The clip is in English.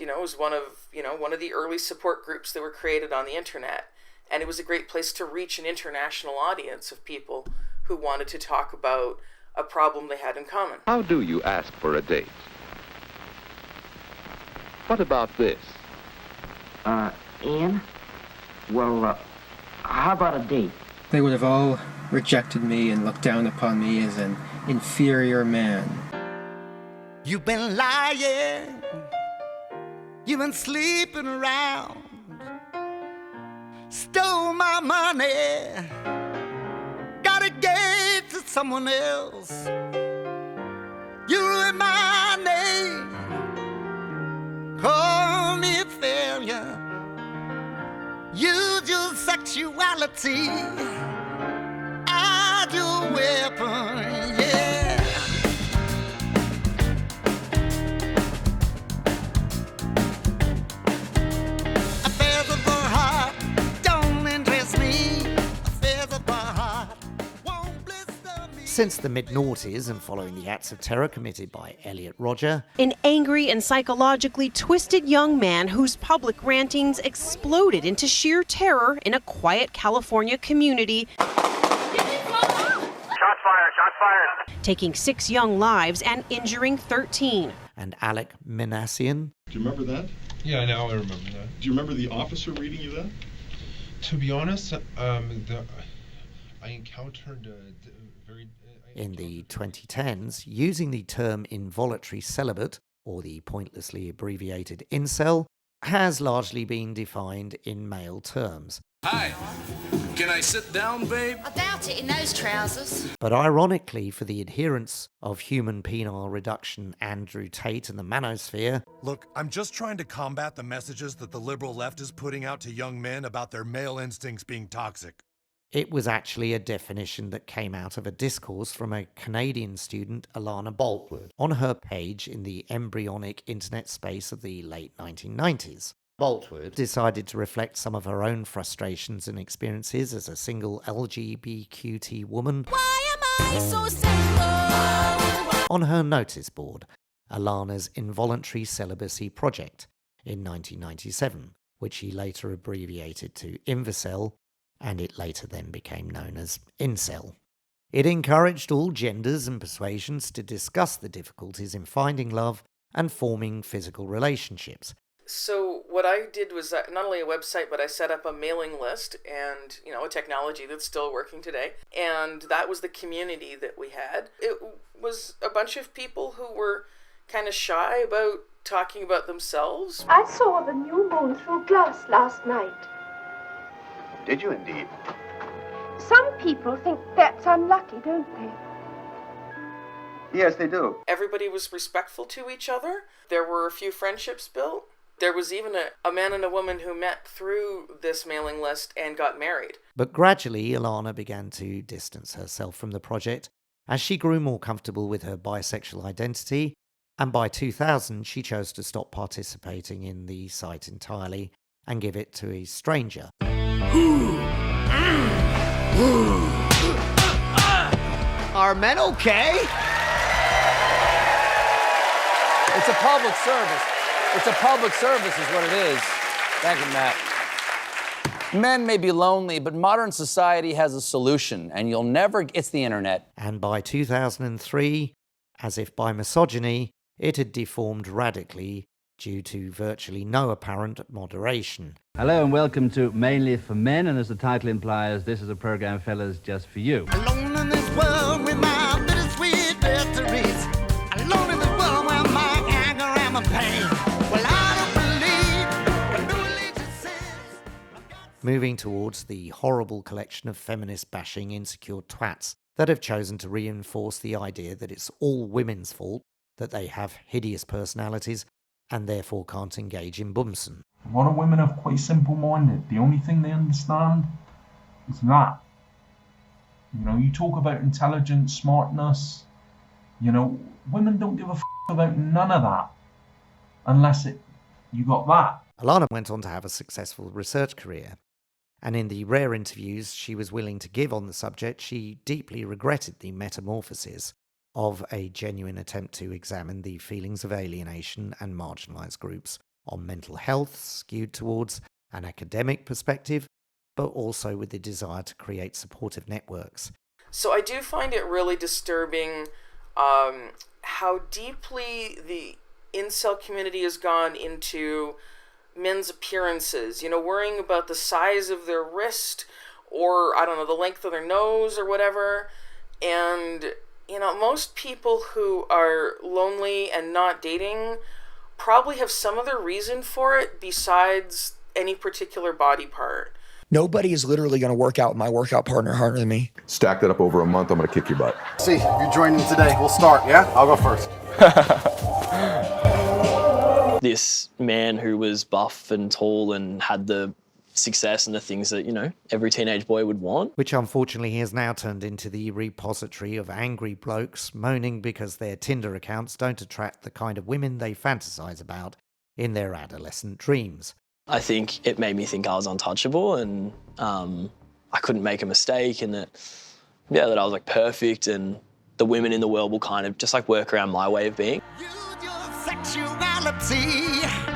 It was one of the early support groups that were created on the internet. And it was a great place to reach an international audience of people who wanted to talk about a problem they had in common. How do you ask for a date? What about this? Ian? Well, how about a date? They would have all rejected me and looked down upon me as an inferior man. You've been lying. You've been sleeping around. Stole my money. Got engaged to someone else. You ruined my name. Call me a failure. Use your sexuality as your weapon, yeah. Affairs of the heart don't interest me. Affairs of the heart won't blister me. Since the mid-noughties and following the acts of terror committed by Elliot Rodger, an angry and psychologically twisted young man whose public rantings exploded into sheer terror in a quiet California community, Shots fired. taking 6 young lives and injuring 13. and Alec Minassian. Do you remember that? Yeah, now I remember that. Do you remember the officer reading you that? To be honest, I encountered very... In the 2010s, using the term involuntary celibate, or the pointlessly abbreviated incel, has largely been defined in male terms. Hi, can I sit down, babe? I doubt it in those trousers. But ironically, for the adherents of human penile reduction Andrew Tate and the manosphere, look, I'm just trying to combat the messages that the liberal left is putting out to young men about their male instincts being toxic. it was actually a definition that came out of a discourse from a Canadian student, Alana Boltwood, on her page in the embryonic internet space of the late 1990s. Boltwood decided to reflect some of her own frustrations and experiences as a single LGBTQT woman. Why am I so single? On her notice board, Alana's Involuntary Celibacy Project in 1997, which she later abbreviated to Invicel, and it later then became known as Incel. It encouraged all genders and persuasions to discuss the difficulties in finding love and forming physical relationships. So what I did was not only a website, but I set up a mailing list and, a technology that's still working today. And that was the community that we had. It was a bunch of people who were kind of shy about talking about themselves. I saw the new moon through glass last night. Did you indeed? Some people think that's unlucky, don't they? Yes, they do. Everybody was respectful to each other. There were a few friendships built. There was even a man and a woman who met through this mailing list and got married. But gradually, Alana began to distance herself from the project as she grew more comfortable with her bisexual identity, and by 2000 she chose to stop participating in the site entirely and give it to a stranger. Are men okay? It's a public service. It's a public service is what it is. Thank you, Matt. Men may be lonely, but modern society has a solution, and you'll never... It's the internet. And by 2003, as if by misogyny, it had deformed radically due to virtually no apparent moderation. Hello and welcome to Mainly for Men, and as the title implies, this is a program, fellas, just for you. Alone in this world with my bittersweet victories. Alone in this world with my anger and my pain. Well, I don't believe what new religion says. Moving towards the horrible collection of feminist bashing insecure twats that have chosen to reinforce the idea that it's all women's fault, that they have hideous personalities, and therefore can't engage in bumsen. A lot of women are quite simple-minded. The only thing they understand is that. You talk about intelligence, smartness. Women don't give a about none of that. Unless you got that. Alana went on to have a successful research career. And in the rare interviews she was willing to give on the subject, she deeply regretted the metamorphosis of a genuine attempt to examine the feelings of alienation and marginalised groups on mental health skewed towards an academic perspective, but also with the desire to create supportive networks. So I do find it really disturbing how deeply the incel community has gone into men's appearances, worrying about the size of their wrist or, I don't know, the length of their nose or whatever. And, most people who are lonely and not dating probably have some other reason for it besides any particular body part. Nobody is literally going to work out with my workout partner harder than me. Stack that up over a month, I'm going to kick your butt. See, if you're joining today, we'll start, yeah? I'll go first. This man who was buff and tall and had the success and the things that, every teenage boy would want. Which unfortunately has now turned into the repository of angry blokes moaning because their Tinder accounts don't attract the kind of women they fantasize about in their adolescent dreams. I think it made me think I was untouchable and I couldn't make a mistake and that I was perfect and the women in the world will kind of just work around my way of being. Use your sexuality.